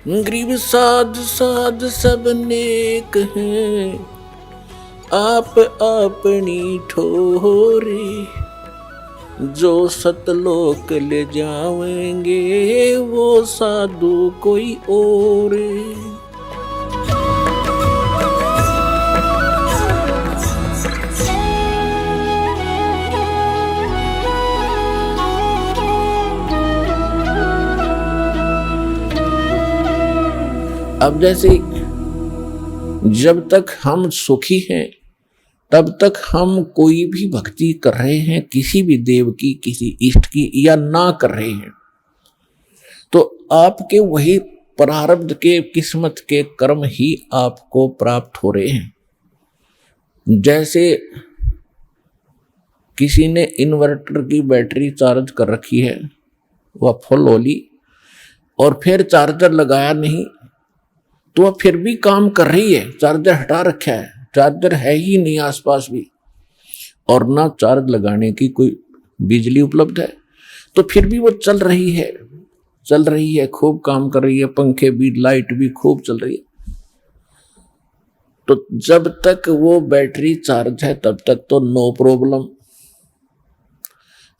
गरीब साध साध सब नेक हैं, आप अपनी ठोरे, जो सतलोक ले जाएंगे वो साधु कोई और। अब जैसे जब तक हम सुखी हैं तब तक हम कोई भी भक्ति कर रहे हैं, किसी भी देव की, किसी इष्ट की, या ना कर रहे हैं, तो आपके वही प्रारब्ध के, किस्मत के कर्म ही आपको प्राप्त हो रहे हैं। जैसे किसी ने इन्वर्टर की बैटरी चार्ज कर रखी है, वह फुल हो ली और फिर चार्जर लगाया नहीं, तो वह फिर भी काम कर रही है। चार्जर हटा रखा है, चार्जर है ही नहीं आसपास भी, और ना चार्ज लगाने की कोई बिजली उपलब्ध है, तो फिर भी वो चल रही है, खूब काम कर रही है, पंखे भी, लाइट भी खूब चल रही है। तो जब तक वो बैटरी चार्ज है तब तक तो नो प्रॉब्लम,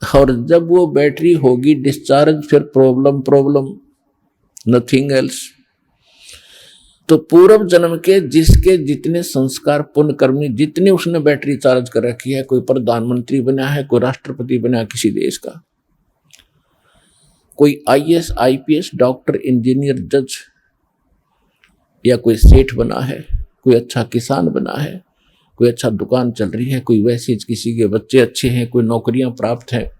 और जब वो बैटरी होगी डिस्चार्ज फिर प्रॉब्लम, नथिंग एल्स। तो पूर्व जन्म के जिसके जितने संस्कार, पुण्य कर्मी, जितने उसने बैटरी चार्ज कर रखी है, कोई प्रधानमंत्री बना है, कोई राष्ट्रपति बना किसी देश का, कोई आईएएस, आईपीएस, डॉक्टर, इंजीनियर, जज, या कोई सेठ बना है, कोई अच्छा किसान बना है, कोई अच्छा दुकान चल रही है, कोई वैसे किसी के बच्चे अच्छे हैं, कोई नौकरियां प्राप्त है,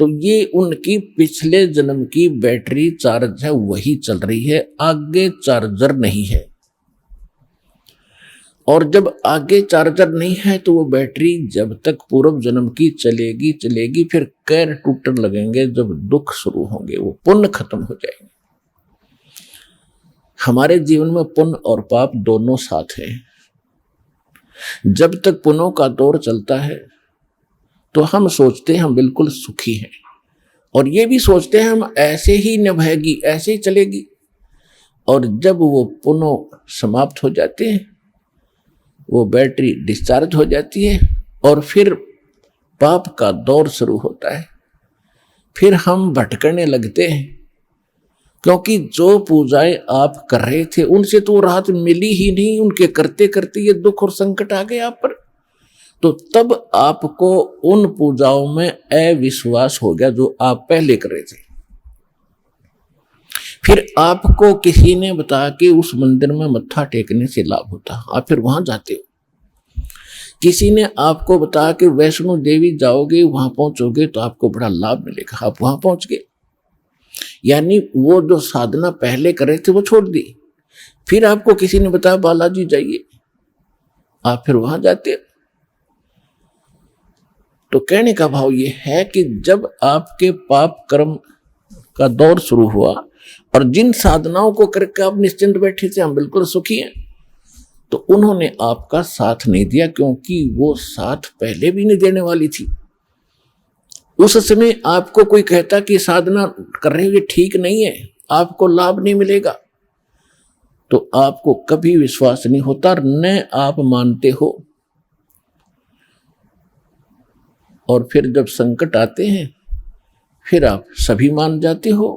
तो ये उनकी पिछले जन्म की बैटरी चार्ज है, वही चल रही है, आगे चार्जर नहीं है। और जब आगे चार्जर नहीं है तो वो बैटरी जब तक पूर्व जन्म की चलेगी, फिर कैर टूटने लगेंगे, जब दुख शुरू होंगे, वो पुण्य खत्म हो जाएंगे। हमारे जीवन में पुण्य और पाप दोनों साथ हैं। जब तक पुण्यों का दौर चलता है तो हम सोचते हैं हम बिल्कुल सुखी हैं, और ये भी सोचते हैं हम ऐसे ही निभाएगी, ऐसे ही चलेगी। और जब वो पुण्य समाप्त हो जाते हैं, वो बैटरी डिस्चार्ज हो जाती है, और फिर पाप का दौर शुरू होता है। फिर हम भटकने लगते हैं, क्योंकि जो पूजाएं आप कर रहे थे उनसे तो राहत मिली ही नहीं, उनके करते करते ये दुख और संकट आ गए आप पर। तो तब आपको उन पूजाओं में अविश्वास हो गया जो आप पहले कर रहे थे। फिर आपको किसी ने बताया कि उस मंदिर में मत्था टेकने से लाभ होता, आप फिर वहां जाते हो। किसी ने आपको बताया कि वैष्णो देवी जाओगे, वहां पहुंचोगे तो आपको बड़ा लाभ मिलेगा, आप वहां पहुंच गए। यानी वो जो साधना पहले कर रहे थे वो छोड़ दी। फिर आपको किसी ने बताया बालाजी जाइए, आप फिर वहां जाते हो। तो कहने का भाव ये है कि जब आपके पाप कर्म का दौर शुरू हुआ और जिन साधनाओं को करके आप निश्चिंत बैठे थे, हम बिल्कुल सुखी हैं, तो उन्होंने आपका साथ नहीं दिया, क्योंकि वो साथ पहले भी नहीं देने वाली थी। उस समय आपको कोई कहता कि साधना कर रहे हो ठीक नहीं है, आपको लाभ नहीं मिलेगा, तो आपको कभी विश्वास नहीं होता, न आप मानते हो। और फिर जब संकट आते हैं फिर आप सभी मान जाते हो।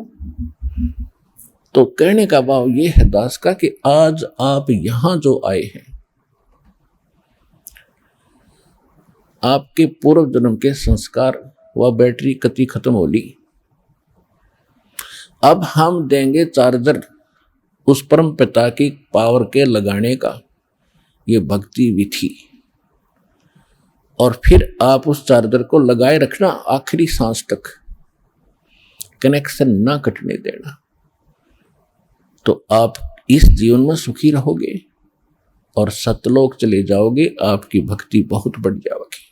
तो कहने का भाव ये है दास का कि आज आप यहां जो आए हैं, आपके पूर्व जन्म के संस्कार व बैटरी कति खत्म हो ली। अब हम देंगे चार्जर उस परम पिता की पावर के लगाने का, ये भक्ति विधि। और फिर आप उस चार्जर को लगाए रखना आखिरी सांस तक, कनेक्शन ना कटने देना, तो आप इस जीवन में सुखी रहोगे और सतलोक चले जाओगे। आपकी भक्ति बहुत बढ़ जाएगी,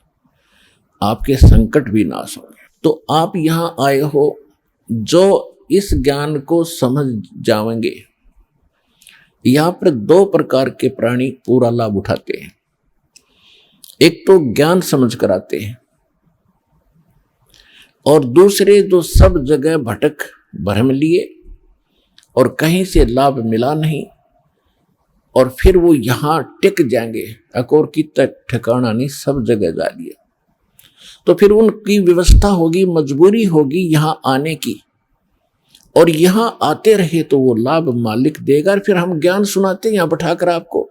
आपके संकट भी नाश होंगे। तो आप यहां आए हो जो इस ज्ञान को समझ जाएंगे। यहां पर दो प्रकार के प्राणी पूरा लाभ उठाते हैं। एक तो ज्ञान समझ कर आते हैं, और दूसरे जो सब जगह भटक भ्रम लिए और कहीं से लाभ मिला नहीं, और फिर वो यहां टिक जाएंगे, अकोर की तक ठिकाना नहीं, सब जगह जा लिया, तो फिर उनकी व्यवस्था होगी, मजबूरी होगी यहां आने की, और यहां आते रहे तो वो लाभ मालिक देगा। और फिर हम ज्ञान सुनाते हैं यहां बैठाकर आपको,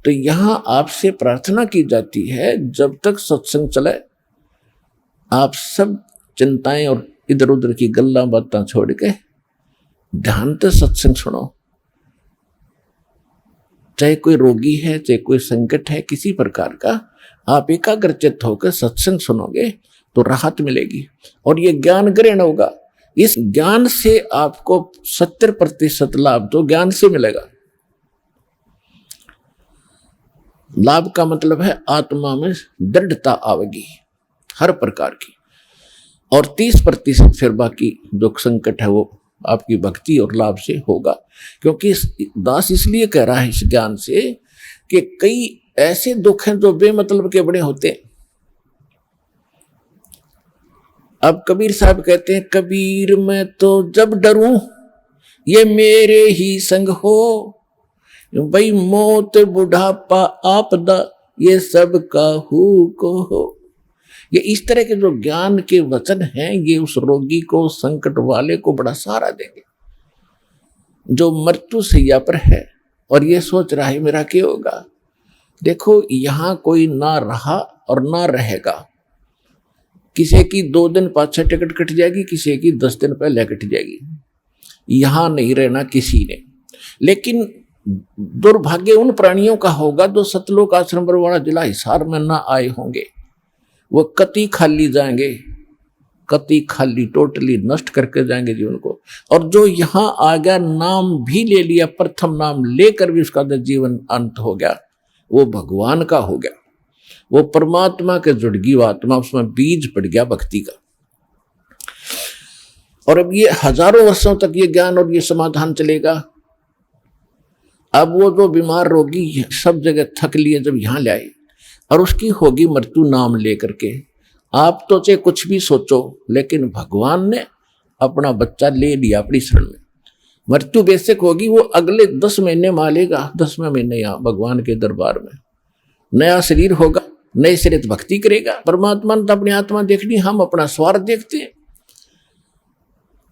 तो यहां आपसे प्रार्थना की जाती है जब तक सत्संग चले आप सब चिंताएं और इधर उधर की गल्ला बातें छोड़ के ध्यान से सत्संग सुनो। चाहे कोई रोगी है, चाहे कोई संकट है किसी प्रकार का, आप एकाग्रचित्त होकर सत्संग सुनोगे तो राहत मिलेगी और ये ज्ञान ग्रहण होगा। इस ज्ञान से आपको 70% लाभ तो ज्ञान से मिलेगा। लाभ का मतलब है आत्मा में दृढ़ता आवेगी हर प्रकार की, और 30% फिर बाकी जो संकट है वो आपकी भक्ति और लाभ से होगा। क्योंकि दास इसलिए कह रहा है इस ज्ञान से कि कई ऐसे दुख हैं जो बेमतलब के बड़े होते हैं। अब कबीर साहब कहते हैं, कबीर मैं तो जब डरूं ये मेरे ही संग हो, भाई मौत बुढ़ापा आपदा ये सब काहू को हो। ये इस तरह के जो ज्ञान के वचन हैं ये उस रोगी को, संकट वाले को बड़ा सहारा देंगे जो मृत्यु सैया पर है और ये सोच रहा है मेरा क्या होगा। देखो यहां कोई ना रहा और ना रहेगा, किसी की 2 दिन पाछे टिकट कट जाएगी, किसी की 10 दिन पहले कट जाएगी, यहां नहीं रहना किसी ने। लेकिन दुर्भाग्य उन प्राणियों का होगा जो सतलोक आश्रम बरवाड़ा जिला हिसार में ना आए होंगे, वो कति खाली जाएंगे, कति खाली टोटली नष्ट करके जाएंगे जीवन को। और जो यहां आ गया, नाम भी ले लिया, प्रथम नाम लेकर भी उसका जीवन अंत हो गया, वो भगवान का हो गया, वो परमात्मा के जुड़ गई आत्मा, उसमें बीज पड़ गया भक्ति का। और अब ये हजारों वर्षों तक ये ज्ञान और ये समाधान चलेगा। अब वो जो बीमार रोगी सब जगह थक लिए जब यहां लाए और उसकी होगी मृत्यु नाम लेकर के, आप तो चाहे कुछ भी सोचो लेकिन भगवान ने अपना बच्चा ले लिया अपनी शरण में। मृत्यु बेशक होगी, वो अगले 10 महीने मालेगा, 10वें महीने यहाँ भगवान के दरबार में नया शरीर होगा, नए शरीर भक्ति करेगा। परमात्मा ने तो अपनी आत्मा देखनी, हम अपना स्वार्थ देखते हैं।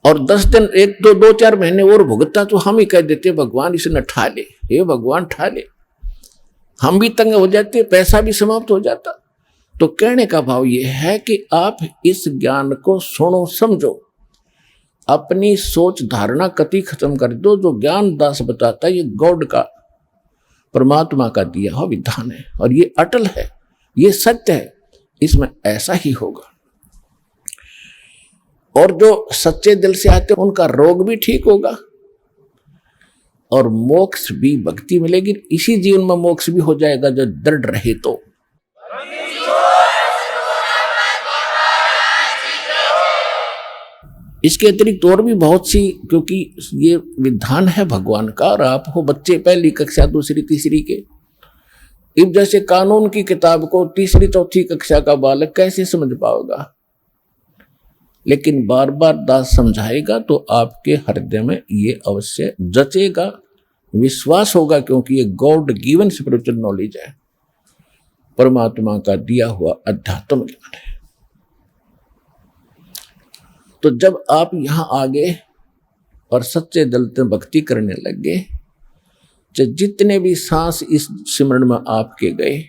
और 10 दिन 1-2-4 महीने और भुगता तो हम ही कह देते भगवान इसने ठा ले, हे भगवान ठा ले, हम भी तंग हो जाते, पैसा भी समाप्त हो जाता। तो कहने का भाव यह है कि आप इस ज्ञान को सुनो, समझो, अपनी सोच धारणा कति खत्म कर दो। जो ज्ञान दास बताता है ये गॉड का, परमात्मा का दिया हुआ विधान है और ये अटल है, ये सत्य है, इसमें ऐसा ही होगा। और जो सच्चे दिल से आते हैं उनका रोग भी ठीक होगा और मोक्ष भी, भक्ति मिलेगी। इसी जीवन में मोक्ष भी हो जाएगा जो दृढ़ रहे तो। इसके अतिरिक्त और भी बहुत सी, क्योंकि ये विधान है भगवान का और आप हो बच्चे पहली कक्षा दूसरी तीसरी के, इब जैसे कानून की किताब को तीसरी चौथी कक्षा का बालक कैसे समझ पाएगा। लेकिन बार बार दास समझाएगा तो आपके हृदय में ये अवश्य जचेगा, विश्वास होगा, क्योंकि ये गॉड गिवन स्पिरिचुअल नॉलेज है, परमात्मा का दिया हुआ अध्यात्म ज्ञान है। तो जब आप यहां आ गए और सच्चे दिल से भक्ति करने लग गए, जितने भी सांस इस सिमरन में आपके गए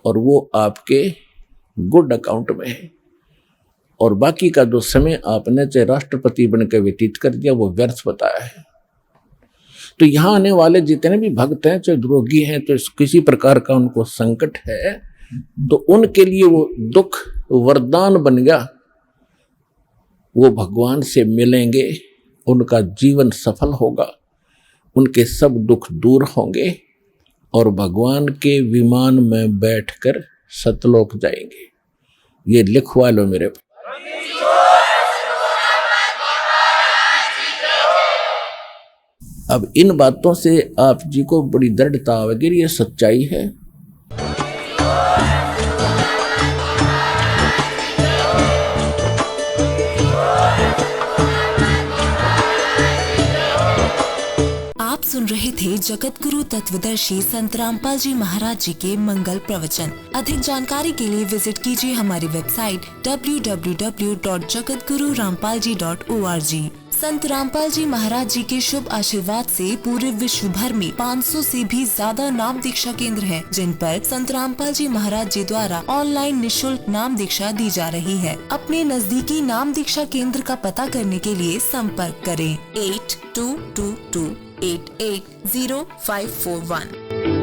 और वो आपके गुड अकाउंट में है, और बाकी का जो समय आपने चाहे राष्ट्रपति बनकर व्यतीत कर दिया वो व्यर्थ बताया है। तो यहां आने वाले जितने भी भक्त हैं, चाहे रोगी हैं, तो किसी प्रकार का उनको संकट है, तो उनके लिए वो दुख वरदान बन गया। वो भगवान से मिलेंगे, उनका जीवन सफल होगा, उनके सब दुख दूर होंगे और भगवान के विमान में बैठकर सतलोक जाएंगे। ये लिखवा लो मेरे। अब इन बातों से आप जी को बड़ी दृढ़ता आवेगी, ये सच्चाई है। सुन रहे थे जगत गुरु तत्वदर्शी संत रामपाल जी महाराज जी के मंगल प्रवचन। अधिक जानकारी के लिए विजिट कीजिए हमारी वेबसाइट www.jagatgururampalji.org। संत रामपाल जी महाराज जी के शुभ आशीर्वाद से पूरे विश्व भर में 500 से भी ज्यादा नाम दीक्षा केंद्र हैं, जिन पर संत रामपाल जी महाराज जी द्वारा ऑनलाइन निशुल्क नाम दीक्षा दी जा रही है। अपने नजदीकी नाम दीक्षा केंद्र का पता करने के लिए संपर्क करें 8222880541।